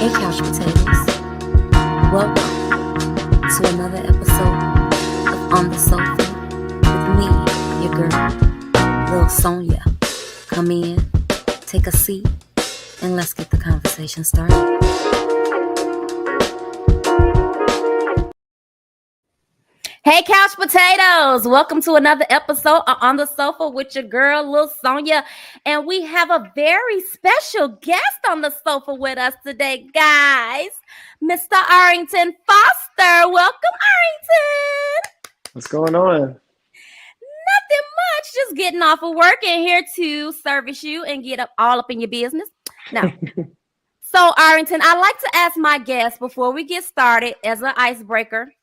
Hey, couch potatoes. Welcome to another episode of On the Sofa with me, your girl, Lil Sonya. Come in, take a seat, and let's get the conversation started. Hey, couch potatoes. Welcome to another episode of On the Sofa with your girl, Lil Sonya. And we have a very special guest on the sofa with us today, guys. Mr. ARRINGTON Foster. Welcome, ARRINGTON. What's going on? Nothing much. Just getting off of work and here to service you and get all up in your business. Now, so ARRINGTON, I like to ask my guests before we get started as an icebreaker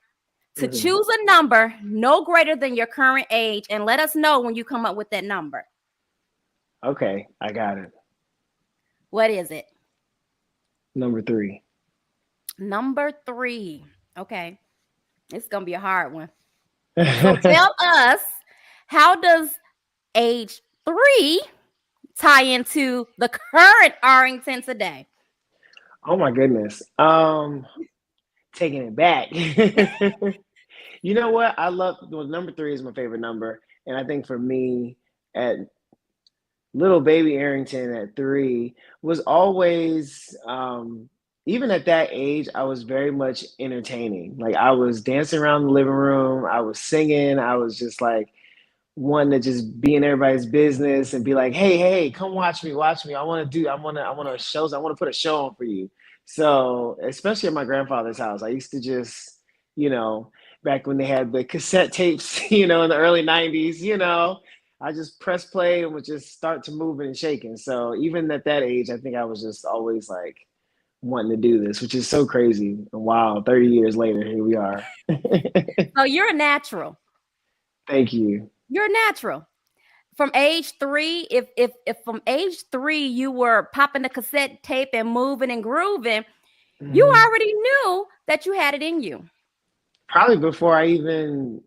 to choose a number no greater than your current age and let us know when you come up with that number. Okay, I got it. What is it? Number 3. Number 3. Okay. It's going to be a hard one. So tell us, how does age 3 tie into the current ARRINGTON today? Oh my goodness. Taking it back. You know what? Number 3 is my favorite number. And I think for me, at little baby ARRINGTON at 3 was always, even at that age, I was very much entertaining. Like, I was dancing around the living room. I was singing. I was just like wanting to just be in everybody's business and be like, hey, come watch me. I want to shows. I want to put a show on for you. So, especially at my grandfather's house, I used to just, back when they had the cassette tapes, in the early 90s, I just press play and would just start to moving and shaking. So even at that age, I think I was just always like wanting to do this, which is so crazy. And wow, 30 years later, here we are. So you're a natural. Thank you. You're a natural. From age 3, if from age 3 you were popping the cassette tape and moving and grooving, you already knew that you had it in you. Probably before I even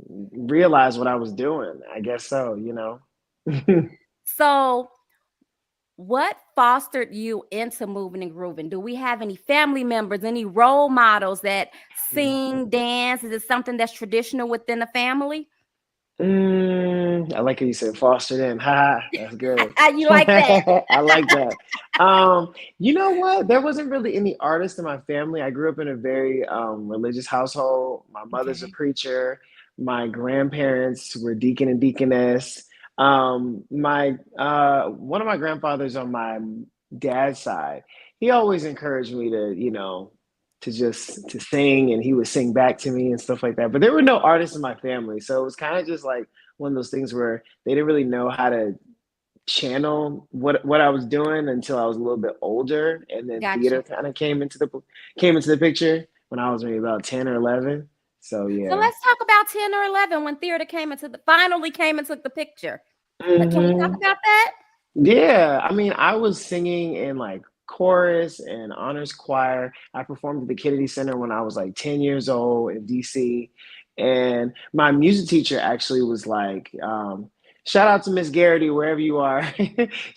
realized what I was doing. I guess so, So what fostered you into moving and grooving? Do we have any family members, any role models that sing, dance? Is it something that's traditional within the family? I like how you said fostered in. That's good. You like that? I like that. You know what? There wasn't really any artists in my family. I grew up in a very religious household. My mother's a preacher. My grandparents were deacon and deaconess. One of my grandfathers on my dad's side, he always encouraged me to, to sing, and he would sing back to me and stuff like that. But there were no artists in my family. So it was kind of just like one of those things where they didn't really know how to channel what I was doing until I was a little bit older. And then theater kind of came into the picture when I was maybe about 10 or 11. So yeah. So let's talk about 10 or 11 when theater finally came into the picture. Can we talk about that? Yeah. I mean, I was singing in like chorus and honors choir. I performed at the Kennedy Center when I was like 10 years old in DC. And my music teacher actually was like, shout out to Miss Garrity, wherever you are.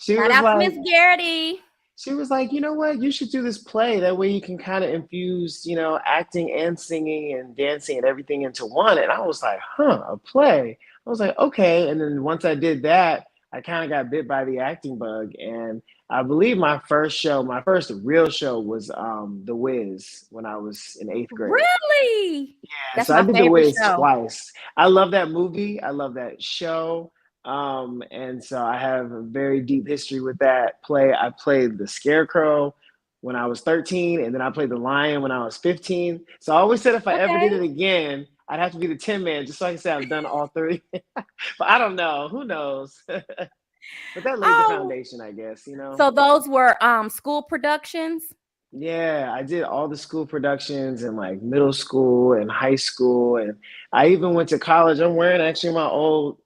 Shout out to Miss Garrity. She was like, you know what, you should do this play. That way you can kind of infuse, acting and singing and dancing and everything into one. And I was like, a play. I was like, okay. And then once I did that, I kind of got bit by the acting bug. And I believe my first real show was The Wiz when I was in 8th grade. Really? Yeah, that's so I did The Wiz twice. I love that movie. I love that show. And so I have a very deep history with that play. I played the Scarecrow when I was 13, and then I played the Lion when I was 15. So I always said if I ever did it again, I'd have to be the Tin Man, just so I can say I've done all 3. But I don't know. Who knows? But that laid the foundation, I guess, So those were school productions? Yeah, I did all the school productions in like middle school and high school. And I even went to college. I'm wearing actually my old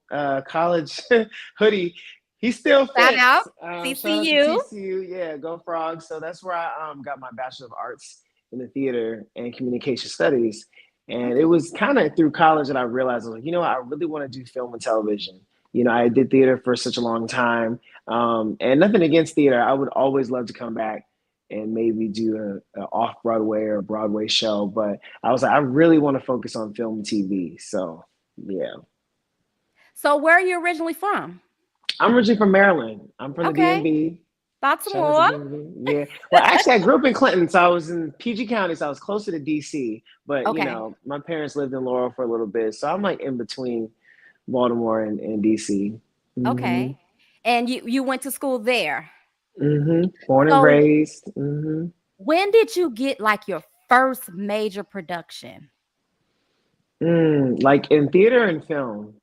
college hoodie. He still fits. Shout out, TCU. TCU, yeah, go Frogs. So that's where I got my Bachelor of Arts in the Theater and Communication Studies. And it was kind of through college that I realized, I was like, I really want to do film and television. I did theater for such a long time. And nothing against theater. I would always love to come back and maybe do a off Broadway or Broadway show. But I was like, I really want to focus on film and TV. So yeah. So where are you originally from? I'm originally from Maryland. I'm from the Okay. DMV. Shout out to Baltimore. DMV. Yeah. Well, actually, I grew up in Clinton, so I was in PG County, so I was closer to DC. But Okay. my parents lived in Laurel for a little bit, so I'm like in between Baltimore and DC. Hmm. Okay. And you went to school there. Hmm. Born and So raised. Hmm. when did you get like your first major production? Like in theater and film.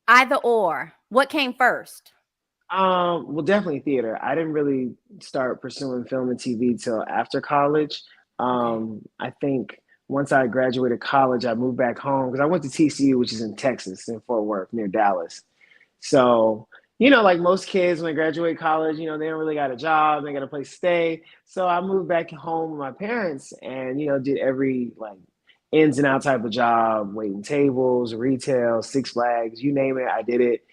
Either or. What came first? Well, definitely theater. I didn't really start pursuing film and TV till after college. Okay. I think once I graduated college, I moved back home because I went to TCU, which is in Texas, in Fort Worth, near Dallas. So, like most kids when they graduate college, they don't really got a job, they got a place to stay. So I moved back home with my parents and, did every like ins and out type of job, waiting tables, retail, Six Flags, you name it, I did it.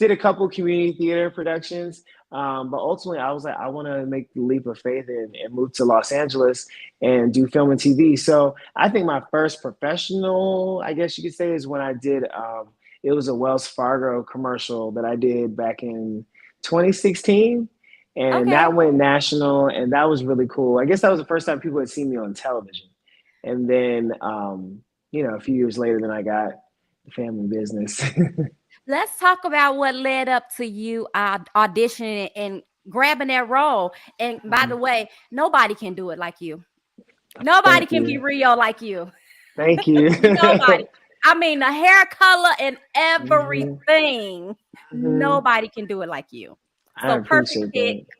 Did a couple community theater productions. But ultimately, I was like, I want to make the leap of faith and move to Los Angeles and do film and TV. So I think my first professional, I guess you could say, is when I did, it was a Wells Fargo commercial that I did back in 2016. And Okay. that went national, and that was really cool. I guess that was the first time people had seen me on television. And then, a few years later, then I got the family business. Let's talk about what led up to you auditioning and grabbing that role. And by the way, nobody can do it like you. Nobody Thank can be you. Rio like you. Thank you. Nobody. I mean, the hair color and Hmm. everything. Hmm. Nobody can do it like you. I So perfect appreciate pick. that.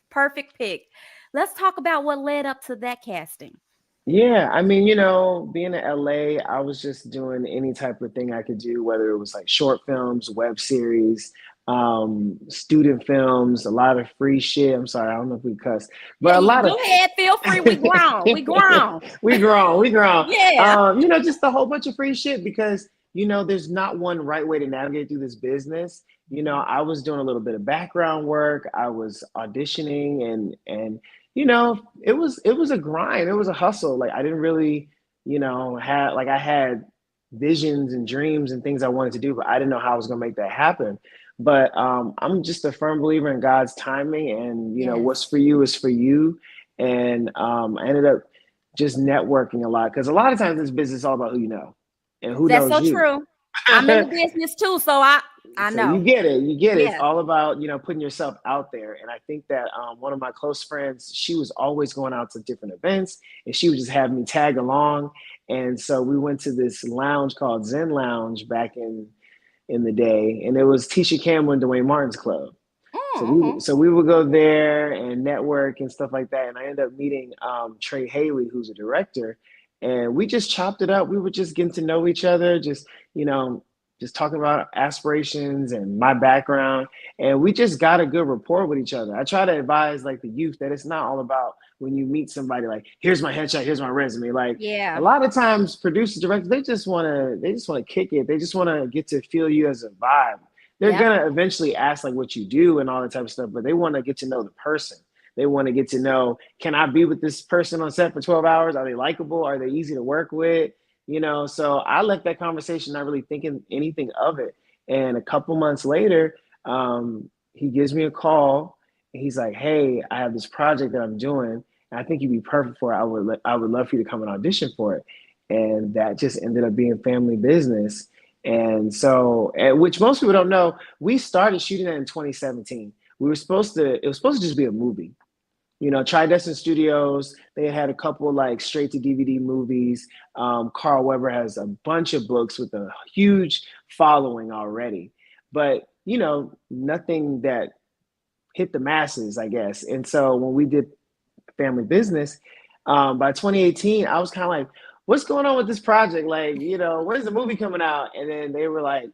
Perfect pick. Let's talk about what led up to that casting. Yeah, I mean, being in LA, I was just doing any type of thing I could do, whether it was like short films, web series, student films, a lot of free shit. I'm sorry, I don't know if we cuss, Yeah, but a you lot of go ahead. Feel free. We grown. We grown. we grown. Yeah. Just a whole bunch of free shit because there's not one right way to navigate through this business. I was doing a little bit of background work. I was auditioning and it was a grind. It was a hustle. Like I didn't really, have like I had visions and dreams and things I wanted to do, but I didn't know how I was gonna make that happen. But I'm just a firm believer in God's timing, and Yes. what's for you is for you. And I ended up just networking a lot because a lot of times this business is all about who you know and who That's knows so you. true. I'm in the business too, so I So you know. get it. You get it. It's Yes. all about, putting yourself out there. And I think that one of my close friends, she was always going out to different events and she would just have me tag along. And so we went to this lounge called Zen Lounge back in the day. And it was Tisha Campbell and Dwayne Martin's club. So we Mm-hmm. so we would go there and network and stuff like that. And I ended up meeting Trey Haley, who's a director, and we just chopped it up. We were just getting to know each other, you know, just talking about aspirations and my background, and we just got a good rapport with each other. I try to advise like the youth that it's not all about when you meet somebody like here's my headshot, here's my resume. Like a Yeah. lot of times, producers, directors, they just want to kick it. They just want to get to feel you as a vibe. They're Yep. gonna eventually ask like what you do and all that type of stuff, but they want to get to know the person. They want to get to know, can I be with this person on set for 12 hours? Are they likable? Are they easy to work with? So I left that conversation not really thinking anything of it. And a couple months later, he gives me a call and he's like, hey, I have this project that I'm doing and I think you'd be perfect for it. I would love for you to come and audition for it. And that just ended up being family business. And so, which most people don't know, we started shooting that in 2017. It was supposed to just be a movie. Tridescent Studios, they had a couple like straight to DVD movies. Carl Weber has a bunch of books with a huge following already, but nothing that hit the masses, I guess. And so when we did family business, by 2018, I was kind of like, what's going on with this project? Like, when's the movie coming out? And then they were like,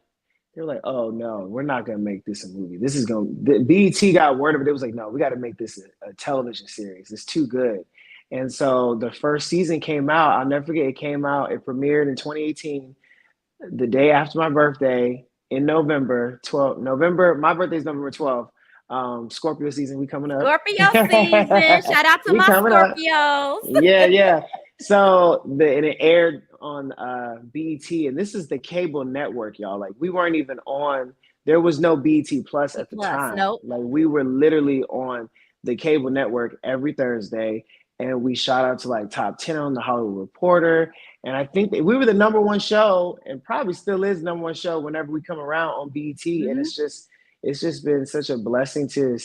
oh no, we're not gonna make this a movie. This is gonna the BET got word of it. It was like, no, we got to make this a television series. It's too good. And so the first season came out. I'll never forget. It came out. It premiered in 2018, the day after my birthday in November 12th. November, my birthday is November 12th. Scorpio season, we coming up. Scorpio season. Shout out to We my coming up. Scorpios. Yeah. So and it aired on BET, and this is the cable network, y'all. Like we weren't even on. There was no BET Plus at the time. Nope. Like we were literally on the cable network every Thursday, and we shot out to like top 10 on the Hollywood Reporter. And I think that we were the number one show, and probably still is the number one show whenever we come around on BET. Mm-hmm. And it's just been such a blessing to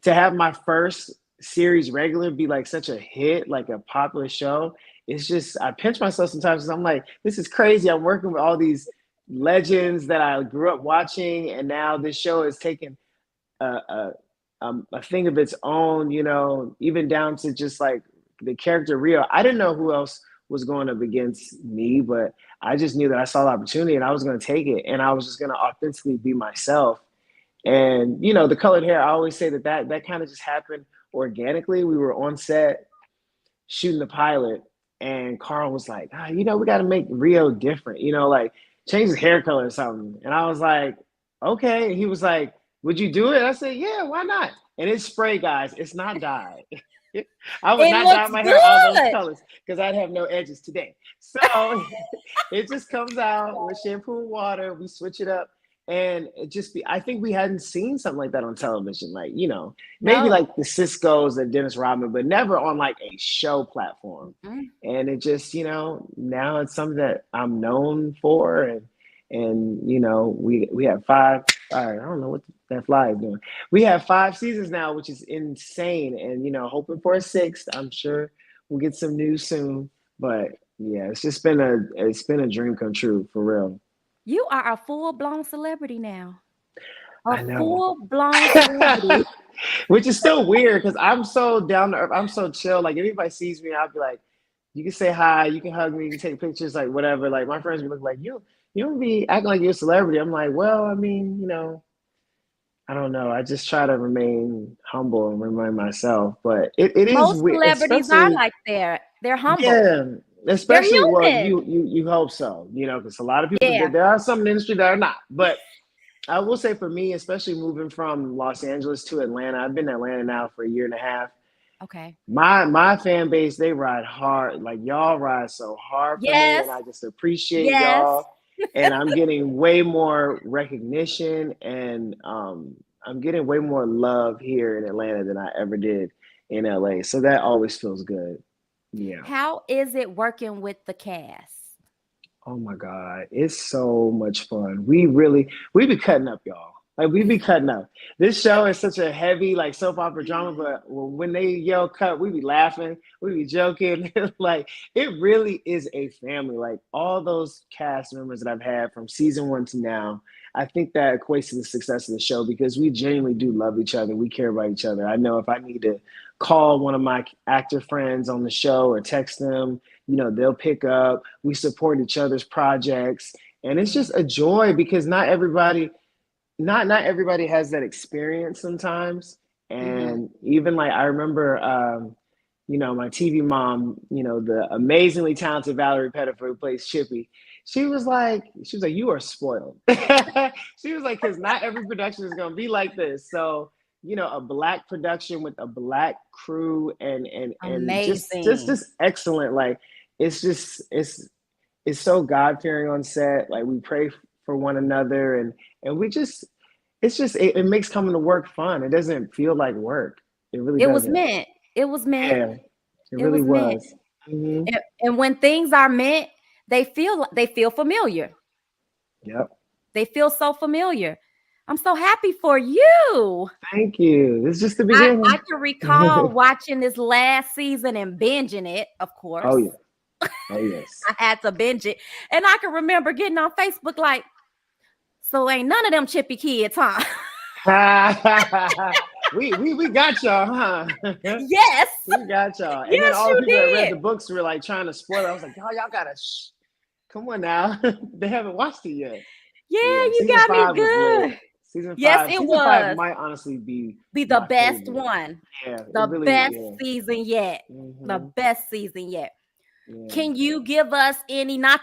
have my first series regular be like such a hit, like a popular show. It's just, I pinch myself sometimes because I'm like, this is crazy. I'm working with all these legends that I grew up watching, and now this show is taking a thing of its own, you know, even down to just like the character Rio. I didn't know who else was going up against me, but I just knew that I saw the opportunity and I was going to take it, and I was just going to authentically be myself. And, you know, the colored hair, I always say that kind of just happened organically. We were on set shooting the pilot, and Carl was like, you know, we got to make Rio different, you know, like change his hair color or something. And I was like, okay. And he was like, would you do it? I said, yeah, why not? And it's spray, guys. It's not dyed. I would not dye my hair all those colors because I'd have no edges today. So it just comes out with shampoo and water. We switch it up. And it just I think we hadn't seen something like that on television. Like, you know, maybe like the Cisco's and Dennis Rodman, but never on like a show platform. Mm-hmm. And it just, you know, now it's something that I'm known for. And you know, we have 5, I don't know what that fly is doing. We have 5 seasons now, which is insane. And, you know, hoping for a 6th. I'm sure we'll get some news soon. But yeah, it's just been a dream come true for real. You are a full-blown celebrity now. I know. Full-blown celebrity. Which is still weird because I'm so down to earth. I'm so chill. Like, if anybody sees me, I'll be like, you can say hi, you can hug me, you can take pictures, like whatever. Like, my friends be looking like, you don't be acting like you're a celebrity. I'm like, well, I mean, you know, I don't know. I just try to remain humble and remind myself. But it is most weird. Most celebrities are like that. They're humble. Yeah. Especially, well, you hope so, you know, because a lot of people, there are some in the industry that are not. But I will say for me, especially moving from Los Angeles to Atlanta, I've been in Atlanta now for 1.5 years. Okay. My fan base, they ride hard. Like, y'all ride so hard for me, and I just appreciate y'all. And I'm getting way more recognition, and I'm getting way more love here in Atlanta than I ever did in LA. So that always feels good. Yeah. How is it working with the cast? Oh my God, it's so much fun. We be cutting up, y'all. Like, we be cutting up. This show is such a heavy, like, soap opera drama, but when they yell cut, we be laughing, we be joking. Like, it really is a family. Like, all those cast members that I've had from season 1 to now, I think that equates to the success of the show because we genuinely do love each other. We care about each other. I know if I need to call one of my actor friends on the show or text them, you know, they'll pick up. We support each other's projects. And it's just a joy because not everybody has that experience sometimes. And even like, I remember, you know, my TV mom, you know, the amazingly talented Valerie Pettiford who plays Chippy. She was like, you are spoiled. She was like, because not every production is going to be like this. So, you know, a Black production with a Black crew and just excellent. Like, it's so God-fearing on set. Like, we pray for one another and we just, it makes coming to work fun. It doesn't feel like work. It really doesn't. Was meant. It was meant. Yeah, it really was. Mm-hmm. And when things are meant, they feel familiar. Yep. They feel so familiar. I'm so happy for you. Thank you. This is just the beginning. I can recall watching this last season and binging it, of course. Oh, yeah. Oh, yes. I had to binge it. And I can remember getting on Facebook like, so ain't none of them Chippy kids, huh? we got y'all, huh? Yes. We got y'all. And then all the people that read the books were like trying to spoil it. I was like, y'all gotta come on now. They haven't watched it yet. Yeah, you got me good. Season 5. Yes, it season was. 5 might honestly be the best favorite. one. Yeah, the really, best season yet. Mm-hmm. The best season yet. Yeah. Can you give us any, not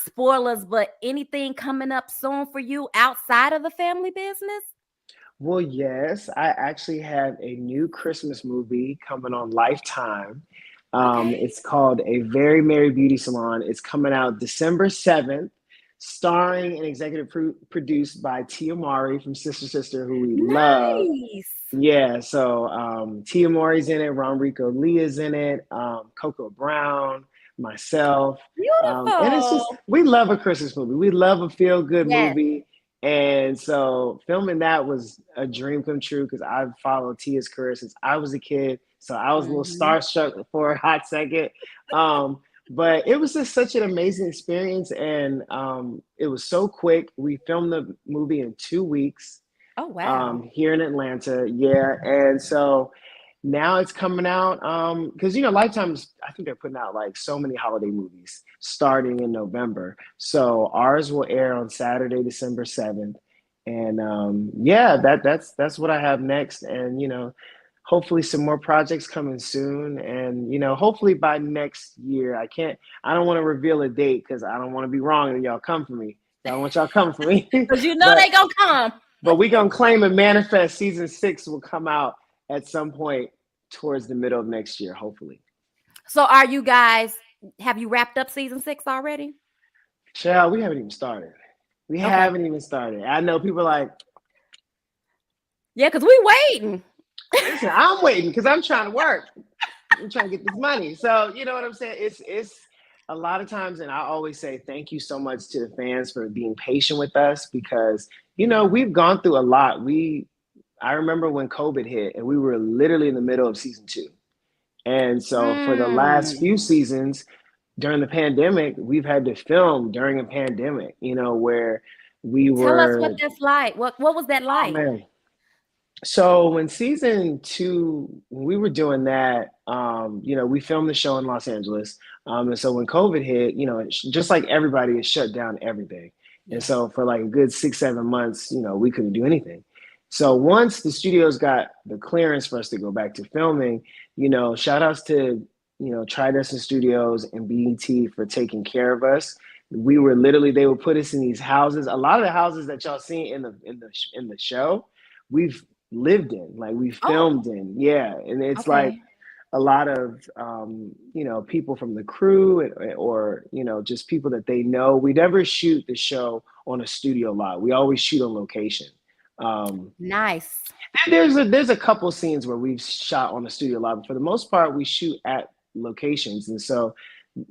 spoilers, but anything coming up soon for you outside of the family business? Well, yes, I actually have a new Christmas movie coming on Lifetime. Okay. It's called A Very Merry Beauty Salon. It's coming out December 7th, starring and executive produced by Tia Mowry from Sister Sister, who we love. Nice. Yeah, so Tia Mowry's in it, Ron Rico Lee is in it, Coco Brown, myself. And it's just, Beautiful. we love a Christmas movie. We love a feel good Yes. movie. And so filming that was a dream come true because I've followed Tia's career since I was a kid. So I was a little Mhm. starstruck for a hot second. But it was just such an amazing experience. And it was so quick. We filmed the movie in 2 weeks Oh, wow. here in Atlanta. Yeah. And so now it's coming out because Lifetime's, I think they're putting out like so many holiday movies starting in November. So ours will air on Saturday, December 7th. And yeah, that's what I have next. And hopefully some more projects coming soon. And hopefully by next year. I don't want to reveal a date because I don't want to be wrong and y'all come for me. I don't want y'all coming for me. Because you know but they gonna come. but we gonna claim and manifest season 6 will come out at some point towards the middle of next year, hopefully. So are you guys, have you wrapped up season 6 already? Child, we haven't even started. We Okay. haven't even started. I know people are like, Yeah, because we waiting. listen, I'm waiting because I'm trying to work. I'm trying to get this money. So you know what I'm saying? It's a lot of times, and I always say thank you so much to the fans for being patient with us because we've gone through a lot. I remember when COVID hit and we were literally in the middle of season 2. And so for the last Mm. few seasons during the pandemic, we've had to film during a pandemic, where we Tell us what were, that's like. What was that oh like? man. So when season 2, when we were doing that, we filmed the show in Los Angeles. And so when COVID hit, just like everybody, it shut down everything. And Yeah. so for like a good 6, 7 months, we couldn't do anything. So once the studios got the clearance for us to go back to filming, shout outs to, Tridescent Studios and BET for taking care of us. We were literally, they would put us in these houses. A lot of the houses that y'all see in the show, we've lived in, like we Oh, filmed in. Yeah. And it's like okay. a lot of people from the crew or just people that they know. We never shoot the show on a studio lot. We always shoot on location. um, Nice. and there's a couple scenes where we've shot on a studio lot, but for the most part we shoot at locations. And so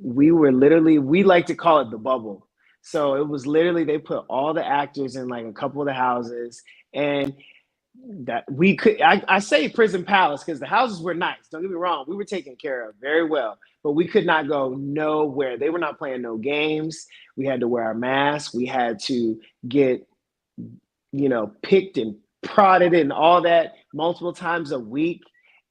we like to call it the bubble. So it was literally they put all the actors in like a couple of the houses, and that we could I say prison palace because the houses were nice, don't get me wrong, we were taken care of very well, but we could not go nowhere. They were not playing no games. We had to wear our masks. We had to get picked and prodded and all that multiple times a week,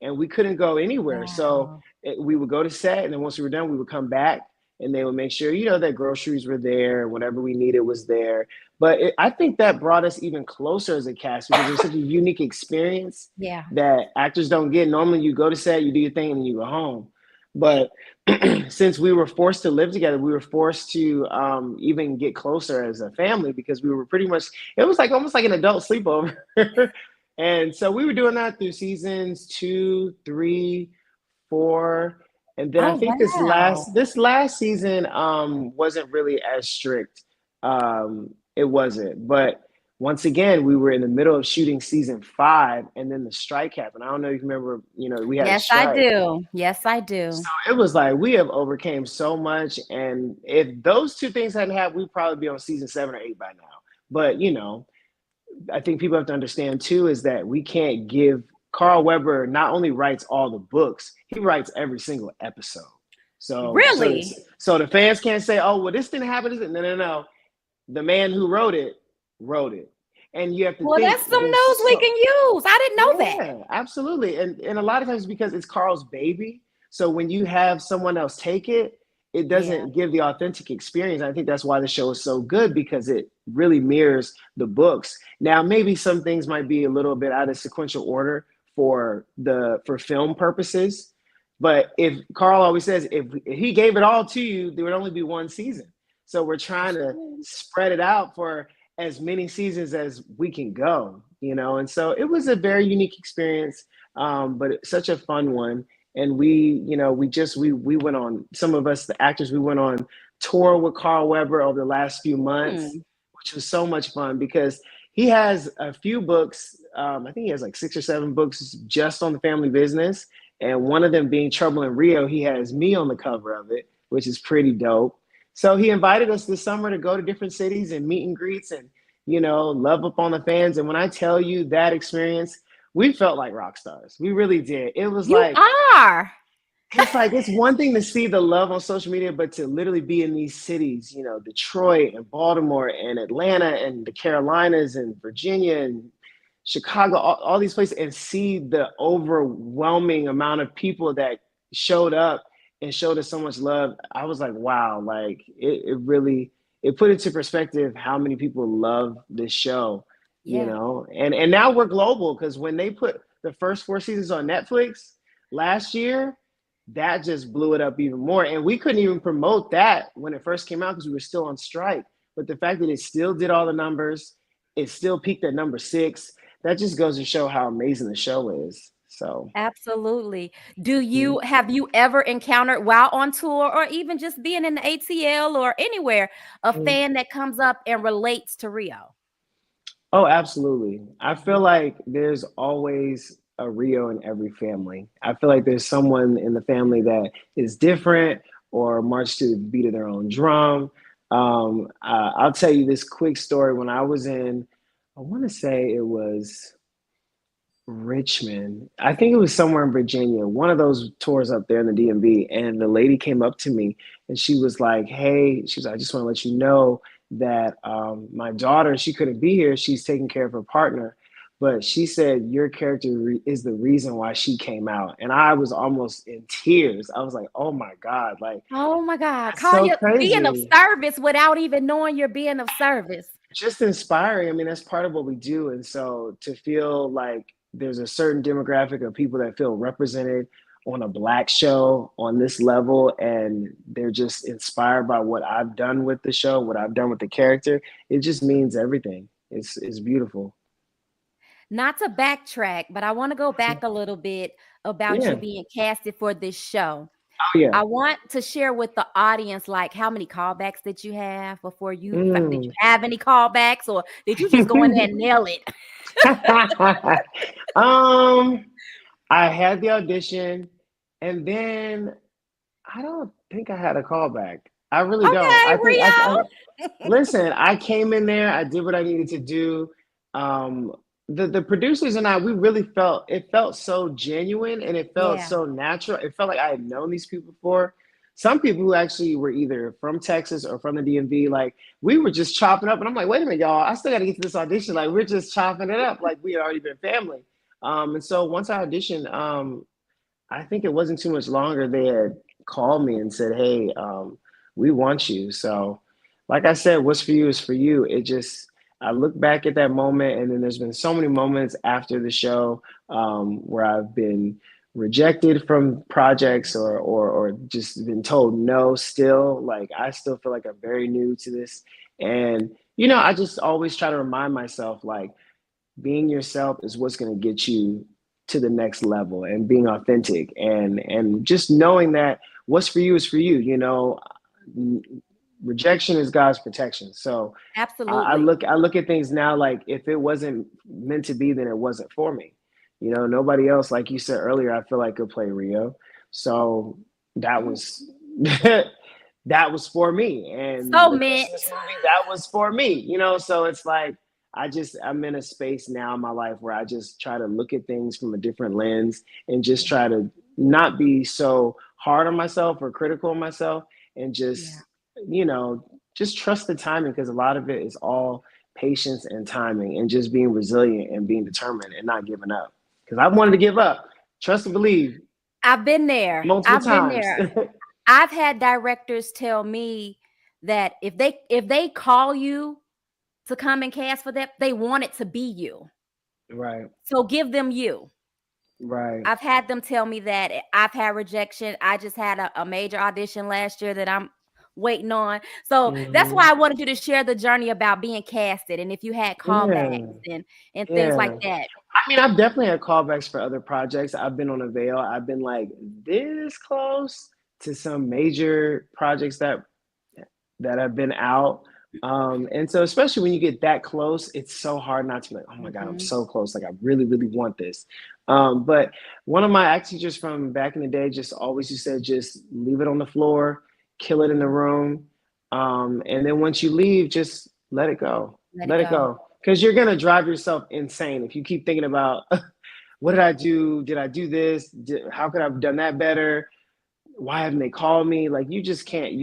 and we couldn't go anywhere. So Wow. we would go to set, and then once we were done, we would come back, and they would make sure that groceries were there, whatever we needed was there. But I think that brought us even closer as a cast because it was such a unique experience Yeah. that actors don't get. Normally, you go to set, you do your thing, and you go home. But since we were forced to live together, we were forced to even get closer as a family because we were pretty much, it was like almost like an adult sleepover. And so we were doing that through seasons 2, 3, 4. And then I Oh, think wow. this last season wasn't really as strict. It wasn't. But once again, we were in the middle of shooting season 5, and then the strike happened. I don't know if you remember, we had a Yes, I strike. do. Yes, I So do. it was like we have overcame so much, and if those two things hadn't happened, we'd probably be on season 7 or 8 by now. But I think people have to understand too is that we can't give Carl Weber not only writes all the books, he writes every single episode. Really? So the fans can't say, "Oh, well, this didn't happen." No, no, no. The man who wrote it, and you have to Well, think that's some there's news we so can use. I didn't know that. yeah, absolutely. And a lot of times because it's Carl's baby. So when you have someone else take it, it Yeah. doesn't give the authentic experience. I think that's why the show is so good because it really mirrors the books. Now, maybe some things might be a little bit out of sequential order for film purposes. But if Carl always says if he gave it all to you, there would only be one season. So we're trying to spread it out for as many seasons as we can go. And so it was a very unique experience, but such a fun one. And we went on, some of us, the actors, we went on tour with Carl Weber over the last few months, Hmm. which was so much fun because he has a few books. I think he has like 6 or 7 books just on the family business. And one of them being Trouble in Rio, he has me on the cover of it, which is pretty dope. So he invited us this summer to go to different cities and meet and greets and love up on the fans. And when I tell you that experience, we felt like rock stars. We really did. It was You like, are. it's one thing to see the love on social media, but to literally be in these cities, Detroit and Baltimore and Atlanta and the Carolinas and Virginia and Chicago, all these places, and see the overwhelming amount of people that showed up and showed us so much love. I was like, wow, like it really, it put into perspective how many people love this show, Yeah. and now we're global because when they put the first 4 seasons on Netflix last year, that just blew it up even more. And we couldn't even promote that when it first came out because we were still on strike. But the fact that it still did all the numbers, it still peaked at number 6. That just goes to show how amazing the show is. So, Absolutely. Have you ever encountered while on tour or even just being in the ATL or anywhere a mm-hmm. fan that comes up and relates to Rio? Oh, absolutely. I feel like there's always a Rio in every family. I feel like there's someone in the family that is different or march to the beat of their own drum. I'll tell you this quick story. When I was in, I want to say it was Richmond. I think it was somewhere in Virginia, one of those tours up there in the DMV. And the lady came up to me and she was like, hey, she was like, I just want to let you know that my daughter, she couldn't be here. She's taking care of her partner. But she said, your character is the reason why she came out. And I was almost in tears. I was like, oh my God, like, Oh my God. that's Call so you being of crazy. service without even knowing you're being of service. Just inspiring. I mean, that's part of what we do. And so to feel like there's a certain demographic of people that feel represented on a Black show on this level, and they're just inspired by what I've done with the show, what I've done with the character, it just means everything. It's beautiful. Not to backtrack, but I want to go back a little bit about you Yeah. being casted for this show. Oh, yeah. I want to share with the audience, like, how many callbacks did you have before did you Mm. have any callbacks, or did you just go in there and nail it? um, I had the audition, and then I don't think I had a callback. I really don't. Okay, I think I Rio. listen. I came in there. I did what I needed to do. Um, the producers and I, we really felt it felt so genuine and it felt Yeah. so natural. It felt like I had known these people before. Some people who actually were either from Texas or from the DMV, like we were just chopping up, and I'm like, wait a minute, y'all, I still got to get to this audition. Like we're just chopping it up, like we had already been family. And so once I auditioned, I think it wasn't too much longer. They had called me and said, "Hey, we want you." So, like I said, what's for you is for you. It just, I look back at that moment, and then there's been so many moments after the show where I've been rejected from projects or just been told no. Still, like I still feel like I'm very new to this, and I just always try to remind myself like being yourself is what's going to get you to the next level, and being authentic and just knowing that what's for you is for you. Rejection is God's protection. So Absolutely. I look at things now like if it wasn't meant to be, then it wasn't for me. Nobody else, like you said earlier, I feel like could play Rio. So that was that was for me. And So the meant. Christmas movie, that was for me. So it's like I'm in a space now in my life where I just try to look at things from a different lens and just try to not be so hard on myself or critical of myself, and Yeah. just trust the timing, because a lot of it is all patience and timing and just being resilient and being determined and not giving up. Because I wanted to give up, trust and believe, I've been there. multiple I've been times. there. I've had directors tell me that if they call you to come and cast for that, they want it to be you. Right, So give them you. right. I've had them tell me that. I've had rejection. I just had a major audition last year that I'm waiting on. So that's Mhm. why I wanted you to share the journey about being casted and if you had callbacks Yeah, and things like yeah. that. I mean, I've definitely had callbacks for other projects. I've been on a veil. I've been like this close to some major projects that have been out. And so especially when you get that close, it's so hard not to be like, oh my God, I'm Mhm. so close. Like I really, really want this. But one of my act teachers from back in the day just always just said, just leave it on the floor, kill it in the room. And then once you leave, just let it go. Let it Let it go. go. Because you're gonna drive yourself insane if you keep thinking about what did I do? Did I do this? How could I have done that better? Why haven't they called me? Like you just can't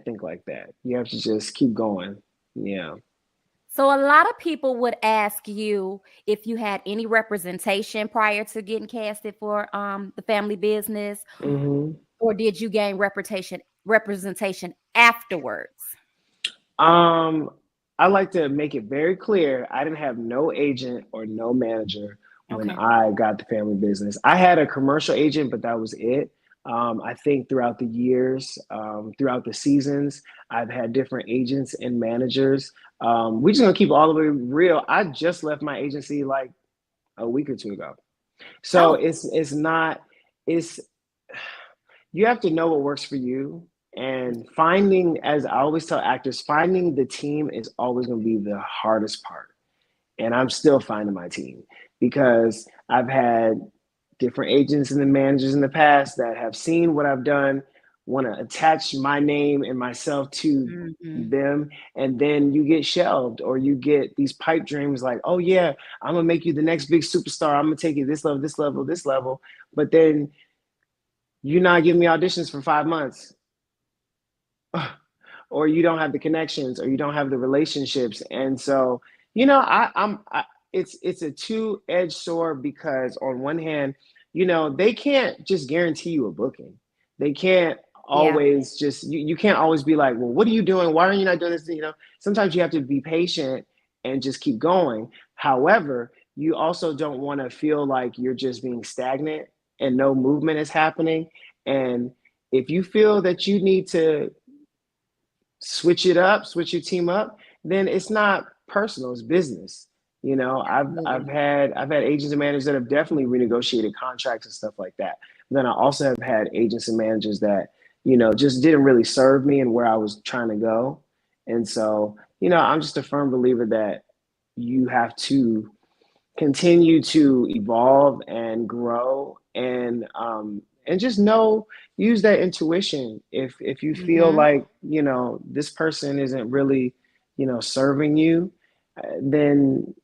think like that. You have to just keep going. Yeah. So a lot of people would ask you if you had any representation prior to getting casted for the family business, Hmm. or did you gain representation afterwards? Um, I like to make it very clear. I didn't have no agent or no manager when Okay. I got the family business. I had a commercial agent, but that was it. I think throughout the years, throughout the seasons, I've had different agents and managers. We're just gonna keep all the way real. I just left my agency like a week or two ago. So Oh, it's not it's you have to know what works for you. And finding, as I always tell actors, finding the team is always going to be the hardest part. And I'm still finding my team because I've had different agents and the managers in the past that have seen what I've done, want to attach my name and myself to mhm. them, and then you get shelved or you get these pipe dreams like, oh yeah, I'm gonna make you the next big superstar. I'm gonna take you this level, this level, this level. But then you're not giving me auditions for 5 months, or you don't have the connections, or you don't have the relationships, and so it's a two-edged sword because on one hand, they can't just guarantee you a booking. They can't Yeah. always just you can't always be like, well, what are you doing? Why are you not doing this? Sometimes you have to be patient and just keep going. However, you also don't want to feel like you're just being stagnant and no movement is happening. And if you feel that you need to switch it up, switch your team up, then it's not personal, it's business. I've Absolutely. had agents and managers that have definitely renegotiated contracts and stuff like that. But then I also have had agents and managers that, just didn't really serve me and where I was trying to go. And so, I'm just a firm believer that you have to continue to evolve and grow, and just use that intuition. If you feel Mhm. like this person isn't really serving you, then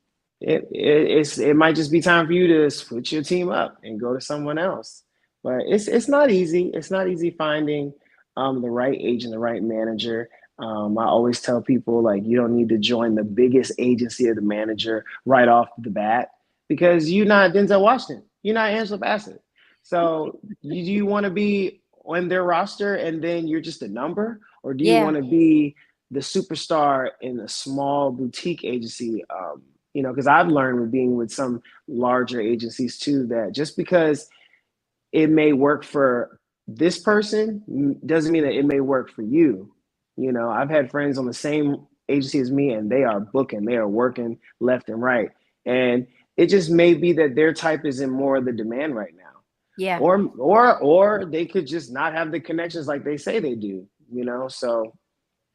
it might just be time for you to switch your team up and go to someone else. But it's not easy. It's not easy finding the right agent, the right manager. I always tell people like you don't need to join the biggest agency or the manager right off the bat because you're not Denzel Washington, you're not Angela Bassett. So do you want to be on their roster and then you're just a number, or do you Yeah. want to be the superstar in a small boutique agency? Because I've learned with being with some larger agencies too that just because it may work for this person doesn't mean that it may work for you. I've had friends on the same agency as me and they are booking, they are working left and right. And it just may be that their type is in more of the demand right now. Yeah. Or they could just not have the connections like they say they do, so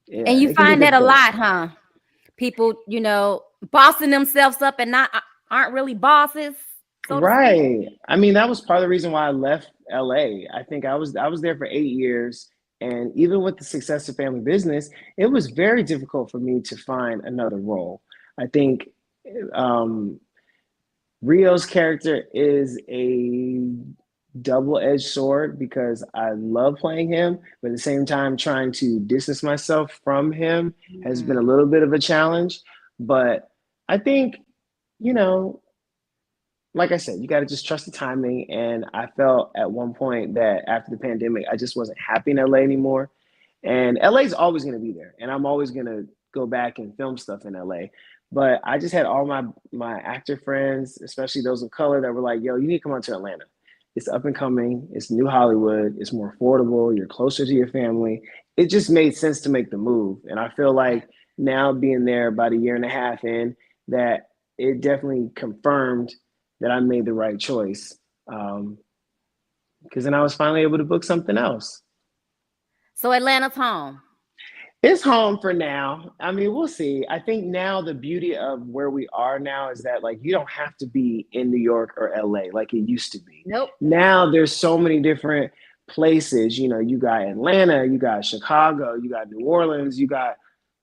And yeah, you it can be find that a difficult. lot, huh? People, bossing themselves up and not aren't really bosses, so to speak. Right. I mean, that was part of the reason why I left LA. I think I was there for 8 years, and even with the success of family business, it was very difficult for me to find another role. I think um, Rio's character is a double-edged sword because I love playing him, but at the same time, trying to distance myself from him has been a Mm. little bit of a challenge. But I think, you know, like I said, you got to just trust the timing. And I felt at one point that after the pandemic, I just wasn't happy in LA anymore. And LA is always going to be there, and I'm always going to go back and film stuff in LA. But I just had all my actor friends, especially those of color, that were like, "Yo, you need to come out to Atlanta. It's up and coming. It's new Hollywood. It's more affordable. You're closer to your family. it just made sense to make the move. And I feel like now being there about a year and a half in, that it definitely confirmed that I made the right choice. Because then I was finally able to book something else. So Atlanta's home. It's home for now. I mean, we'll see. I think now the beauty of where we are now is that like you don't have to be in New York or LA like it used to be. Nope. Now there's so many different places. You know, you got Atlanta, you got Chicago, you got New Orleans, you got,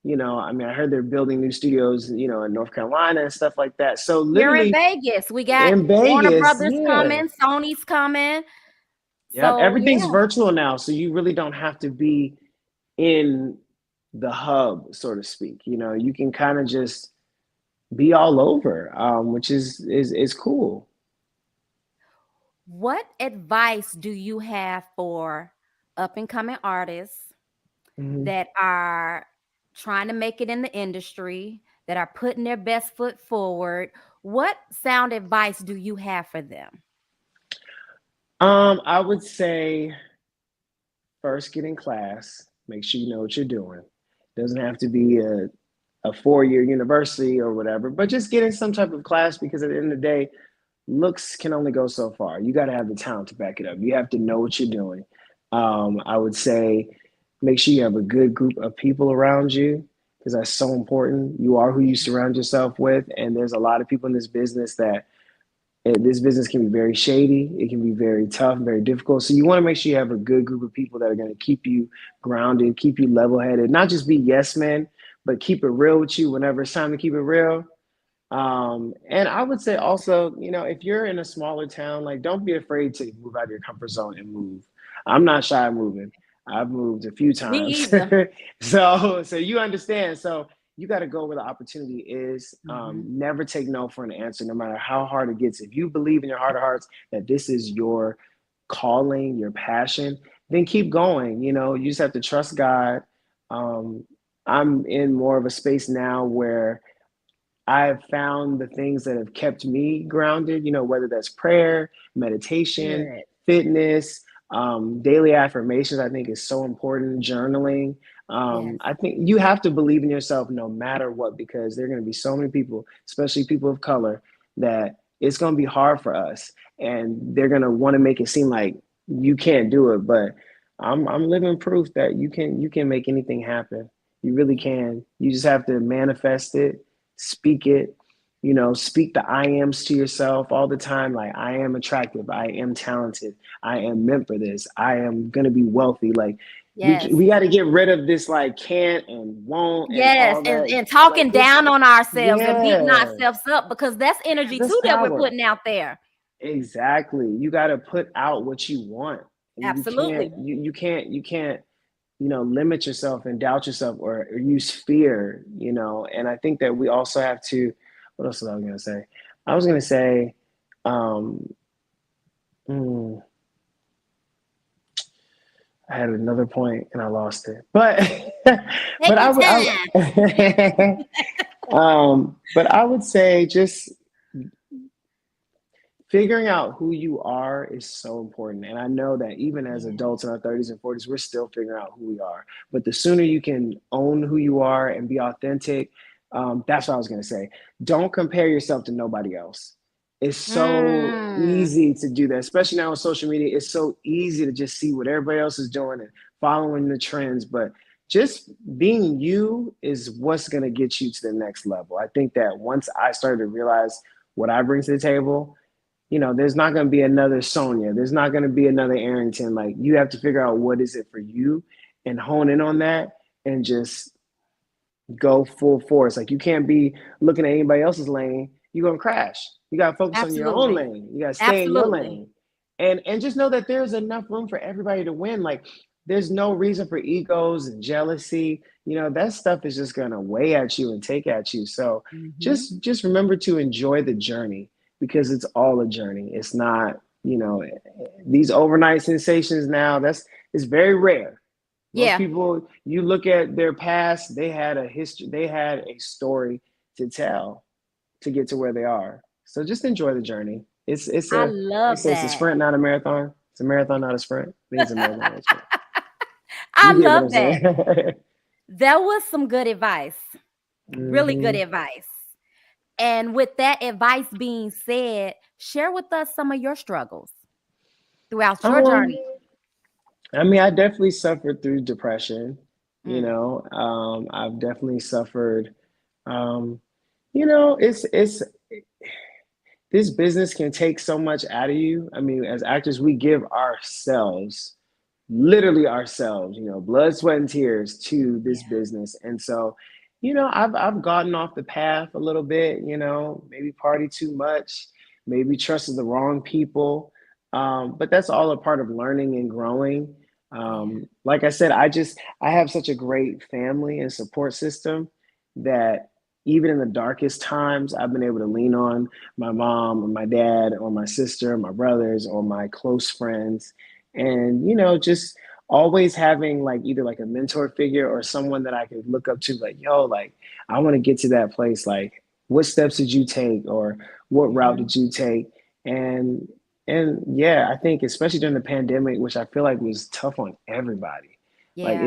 I mean, I heard they're building new studios, in North Carolina and stuff like that. So Here in literally Vegas, we got in Warner Vegas, Brothers yeah. coming, Sony's coming. Yep. So Everything's yeah. virtual now. So you really don't have to be in the hub, so to speak. You can kind of just be all over, which is cool. What advice do you have for up and coming artists that are trying to make it in the industry, that are putting their best foot forward? What sound advice do you have for them? I would say first get in class, make sure you know what you're doing. It doesn't have to be a 4-year university or whatever, but just get in some type of class because at the end of the day, looks can only go so far. You got to have the talent to back it up. You have to know what you're doing. I would say make sure you have a good group of people around you because that's so important. You are who you surround yourself with. And there's a lot of people in this business this business can be very shady. It can be very tough, very difficult. So you want to make sure you have a good group of people that are going to keep you grounded, keep you level-headed, not just be yes men, but keep it real with you whenever it's time to keep it real. And I would say also, if you're in a smaller town, like don't be afraid to move out of your comfort zone and move. I'm not shy of moving. I've moved a few Me times. either. So you understand. So you got to go where the opportunity is. Never take no for an answer, no matter how hard it gets. If you believe in your heart of hearts that this is your calling, your passion, then keep going. You just have to trust God. I'm in more of a space now where I've found the things that have kept me grounded, whether that's prayer, meditation, Good. fitness, daily affirmations, I think is so important, journaling. Yes. I think you have to believe in yourself no matter what, because there are going to be so many people, especially people of color, that it's going to be hard for us. And they're going to want to make it seem like you can't do it. But I'm living proof that you can make anything happen. You really can. You just have to manifest it, speak it, speak the I ams to yourself all the time. Like, I am attractive. I am talented. I am meant for this. I am going to be wealthy. Like, Yes. we got to get rid of this, like, can't and won't and Yes. all And, that. and talking Like, this, down on ourselves and beating yeah, ourselves up because that's energy that's too that we're power. putting out there. Exactly. You got to put out what you want. And Absolutely. you can't limit yourself and doubt yourself or use fear, and I think that we also have to, what else was I going to say? I was going to say, um, mm, I had another point and I lost it, but, Take but your time. but I would say just figuring out who you are is so important. And I know that even as Yeah. adults in our 30s and 40s, we're still figuring out who we are. But the sooner you can own who you are and be authentic, that's what I was going to say. Don't compare yourself to nobody else. It's so Mm. easy to do that, especially now on social media. It's so easy to just see what everybody else is doing and following the trends. But just being you is what's going to get you to the next level. I think that once I started to realize what I bring to the table, there's not going to be another Sonya. There's not going to be another Arrington. Like, you have to figure out what is it for you and hone in on that and just go full force. Like, you can't be looking at anybody else's lane. You're going to crash. You got to focus on your own Absolutely. lane. You got to stay in your Absolutely. lane. And just know that there's enough room for everybody to win. Like, there's no reason for egos and jealousy. That stuff is just going to weigh at you and take at you. So Mm-hmm. just remember to enjoy the journey, because it's all a journey. It's not, these overnight sensations now, it's very rare. Most Yeah. people, you look at their past, they had a history, they had a story to tell to get to where they are. So just enjoy the journey. I They love say it's a that. sprint, not a marathon. It's a marathon, not a sprint. I think it's a marathon, not a sprint. I You get what love I'm that. saying? That was some good advice. Really good Hmm. advice. And with that advice being said, share with us some of your struggles throughout your Um, journey. I mean, I definitely suffered through depression. Mm, I've definitely suffered. Um, it's this business can take so much out of you. I mean, as actors, we give ourselves, literally ourselves, blood, sweat, and tears to this yeah. business. And so, I've gotten off the path a little bit, maybe party too much, maybe trusted the wrong people. But that's all a part of learning and growing. Yeah. Like I said, I have such a great family and support system that even in the darkest times, I've been able to lean on my mom or my dad or my sister, my brothers, or my close friends. And, just always having like either like a mentor figure or someone that I could look up to, like, yo, like, I want to get to that place. Like, what steps did you take or what route Mhm. did you take? And, and yeah, I think especially during the pandemic, which I feel like was tough on everybody. Like Yeah.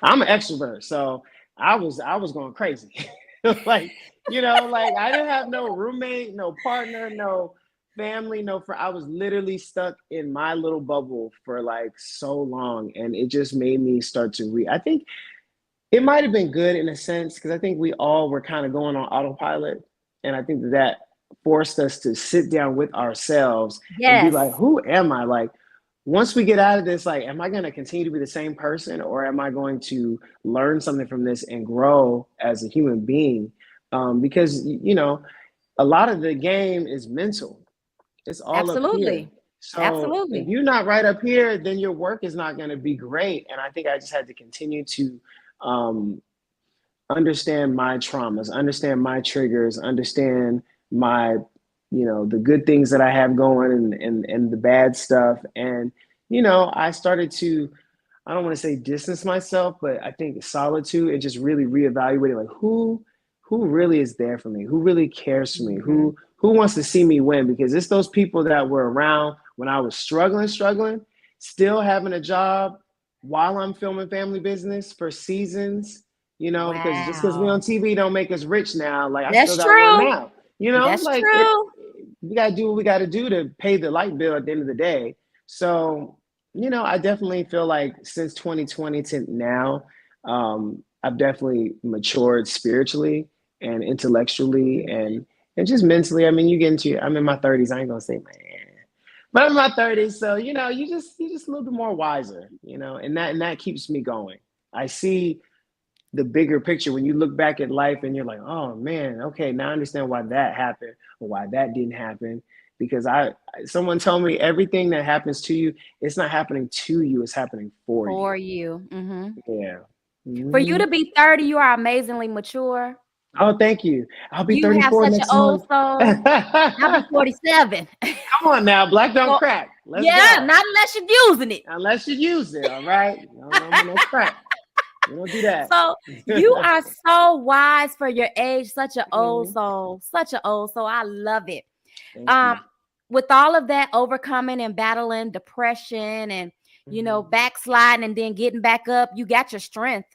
I'm an extrovert, so I was going crazy. Like, like I didn't have no roommate, no partner, no family, no friend. I was literally stuck in my little bubble for like so long. And it just made me start to I think it might have been good in a sense, because I think we all were kind of going on autopilot. And I think that forced us to sit down with ourselves and be like, Yes. who am I? Like, once we get out of this, like, am I going to continue to be the same person, or am I going to learn something from this and grow as a human being? Because, a lot of the game is mental. It's all up here. Absolutely. So if Absolutely. you're not right up here, then your work is not going to be great. And I think I just had to continue to um, understand my traumas, understand my triggers, understand my, the good things that I have going, and the bad stuff. And, I started to, I don't want to say distance myself, but I think solitude, and just really reevaluating like who really is there for me, who really cares for me, Mhm. who wants to see me win, because it's those people that were around when I was struggling, still having a job while I'm filming family business for seasons, because just because we on Wow. TV don't make us rich now. Like, I still That's got one true. now, That's like it, true. we got to do what we got to do to pay the light bill at the end of the day. So, I definitely feel like since 2020 to now, I've definitely matured spiritually and intellectually, and just mentally. I mean, I'm in my 30s. I ain't gonna say man, but I'm in my 30s, so you just a little bit more wiser, and that keeps me going. I see the bigger picture when you look back at life and you're like, oh man, okay, now I understand why that happened or why that didn't happen. Because someone told me everything that happens to you, it's not happening to you, it's happening for For you. you. Yeah. For you Hmm. to be 30, you are amazingly mature. Oh, thank you. I'll be You have 34 such an next old month. soul. I'll be Come 47. on now, black don't Well, crack. Let's yeah, go. not unless you're using it. Unless you use it, all right? No, no, no crack. We don't do that. So you are so wise for your age, such an old Mhm. soul, such an old soul. I love it. Thank Um, you. with all of that overcoming and battling depression and Mhm. backsliding and then getting back up, you got your strength.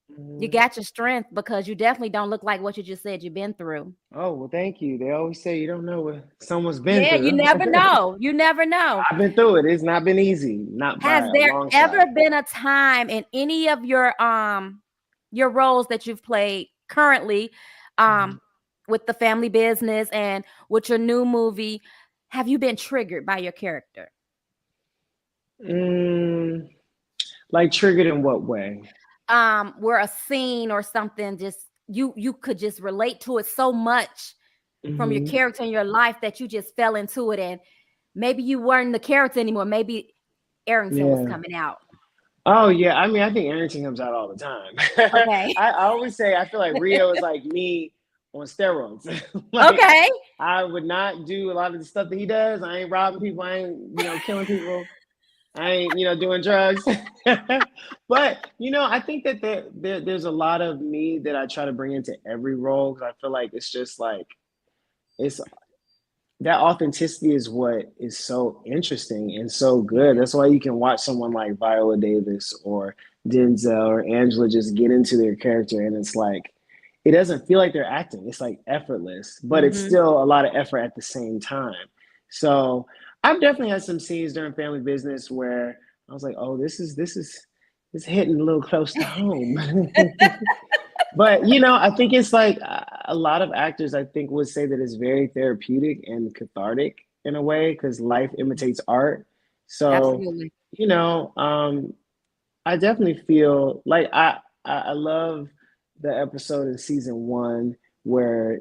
You Mhm. got your strength because you definitely don't look like what you just said you've been through. Oh, well, thank you. They always say you don't know what someone's been Yeah, you through. never know. You never know. I've been through it. It's not been easy, not by Has a there long ever shot. been a time in any of your roles that you've played currently Mhm. with the family business and with your new movie, have you been triggered by your character? Mm, like triggered in what way? Where a scene or something just you could just relate to it so much from your Hmm. character in your life that you just fell into it and maybe you weren't the character anymore. Maybe Arrington was Yeah. coming out. Oh, yeah. I mean, I think Arrington comes out all the time. Okay. I always say I feel like Rio is like me on steroids. Like, Okay. I would not do a lot of the stuff that he does. I ain't robbing people. I ain't, killing people. I ain't, doing drugs. But, I think that there's a lot of me that I try to bring into every role, because I feel like it's just like, it's that authenticity is what is so interesting and so good. That's why you can watch someone like Viola Davis or Denzel or Angela just get into their character, and it's like it doesn't feel like they're acting. It's like effortless, but it's Mm-hmm. still a lot of effort at the same time. So I've definitely had some scenes during family business where I was like, oh, this hitting a little close to home. But I think it's like a lot of actors, I think, would say that it's very therapeutic and cathartic in a way because life imitates art. So, Absolutely. you know, um, I definitely feel like I love the episode in season one where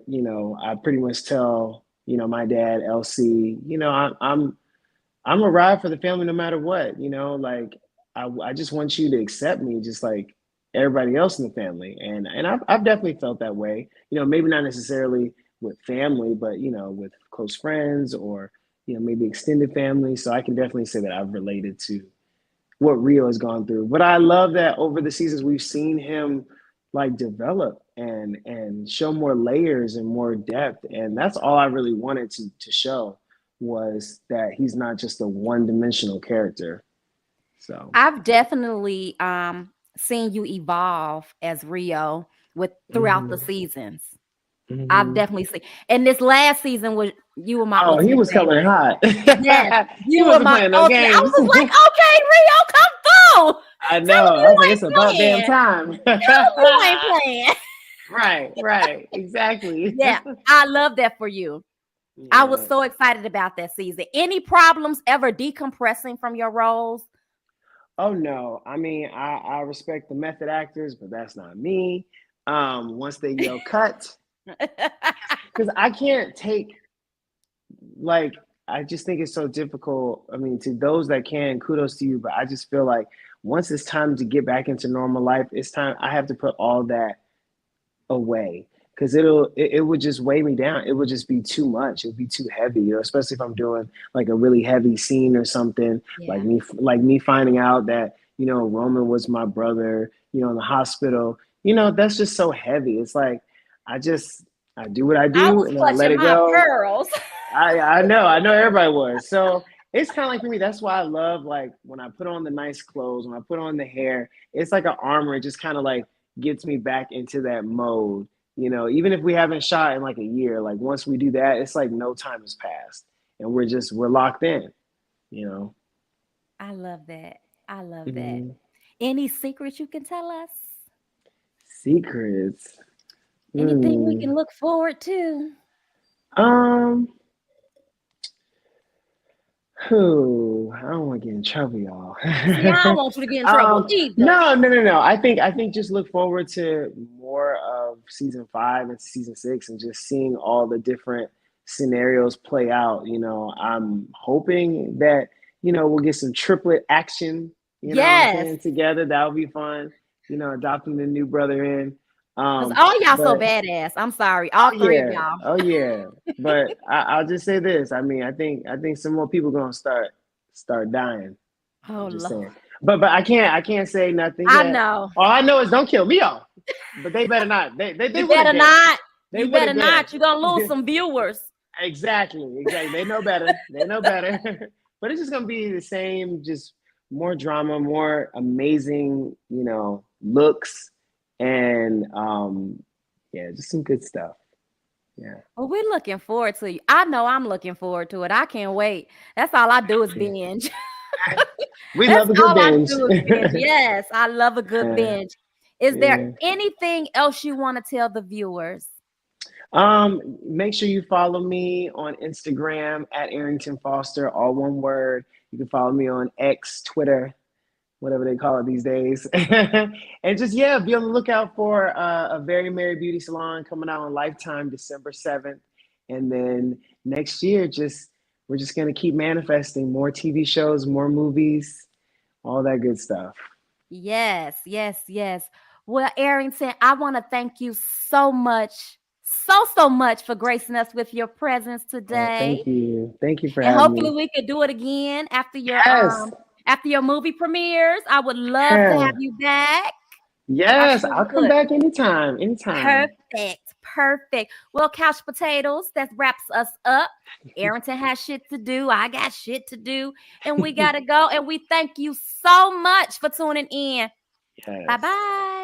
I pretty much tell my dad LC, I'm a ride for the family no matter what, like I just want you to accept me just like everybody else in the family. And I've definitely felt that way, maybe not necessarily with family, but with close friends or maybe extended family. So I can definitely say that I've related to what Rio has gone through. But I love that over the seasons we've seen him like develop and show more layers and more depth. And that's all I really wanted to show was that he's not just a one-dimensional character. So I've definitely seen you evolve as Rio with throughout the mhm, seasons. I've mhm. definitely seen. And this last season was you were my Oh, he ultimate was fan. coming hot. Yes, He you were wasn't my playing no ultimate. I games. was like, okay, Rio, come through. I Tell know. them I you was like, it's ain't about damn playing. time. Tell them you ain't playing. Right, exactly. Yeah, I love that for you. I was Yeah. so excited about that season. Any problems ever decompressing from your roles? Oh no. I mean, I respect the method actors, but that's not me. Once they yell cut, because I can't take like I just think it's so difficult. I mean, to those that can, kudos to you, but I just feel like once it's time to get back into normal life, it's time I have to put all that away because it would just weigh me down. It would just be too much. It would be too heavy, especially if I'm doing like a really heavy scene or something. Yeah. Like me finding out that Roman was my brother, in the hospital. That's just so heavy. It's like I just I do what I I do was and I let clutching it my go. pearls. I know everybody was. So it's kind of like for me, that's why I love like when I put on the nice clothes, when I put on the hair, it's like an armor. It just kind of like gets me back into that mode. Even if we haven't shot in like a year, like once we do that, it's like no time has passed and we're locked in, you know. I love that. I love that. Mhm. Any secrets you can tell us? Secrets. Anything we can Hmm. look forward to? Um, who? I don't want to get in trouble, y'all. See, I don't want you to get in trouble um, either. no. I think just look forward to more of season 5 and season 6, and just seeing all the different scenarios play out. I'm hoping that we'll get some triplet action. You know what I'm Yes. saying together. That would be fun. Adopting the new brother in. Because all y'all so But badass. I'm sorry. All three of y'all. oh yeah. But I'll just say this. I mean, I think some more people gonna start dying. Oh I'm just Lord. saying. But I can't say nothing I yet. know. All I know is don't kill me off. But they better not. They You would have better dead. not. They You would better have dead. not. You're gonna lose some viewers. Exactly. They know better. They know better. But it's just gonna be the same, just more drama, more amazing, looks and yeah, just some good stuff. Yeah. Well, we're looking forward to you. I know I'm looking forward to it. I can't wait. That's all I do is Yeah. binge. We That's love a good all I binge. do is binge. Yes, I love a good Yeah, binge. Is there yeah. anything else you want to tell the viewers? Make sure you follow me on Instagram at Arrington Foster, all one word. You can follow me on X, Twitter, whatever they call it these days. And just, yeah, be on the lookout for a Very Merry Beauty Salon coming out on Lifetime December 7th. And then next year, we're just going to keep manifesting more TV shows, more movies, all that good stuff. Yes, yes, yes. Well, Arrington, I want to thank you so much, so much for gracing us with your presence Oh, today. thank you. Thank you for And having hopefully me. we could do it again Yes, after your movie premieres. I would love to yeah. have you back. I Yes, truly I'll come would. back anytime. Anytime. Perfect. Perfect. Well, couch potatoes, that wraps us up. Arrington has shit to do. I got shit to do. And we got to go. And we thank you so much for tuning in. Yes. Bye-bye.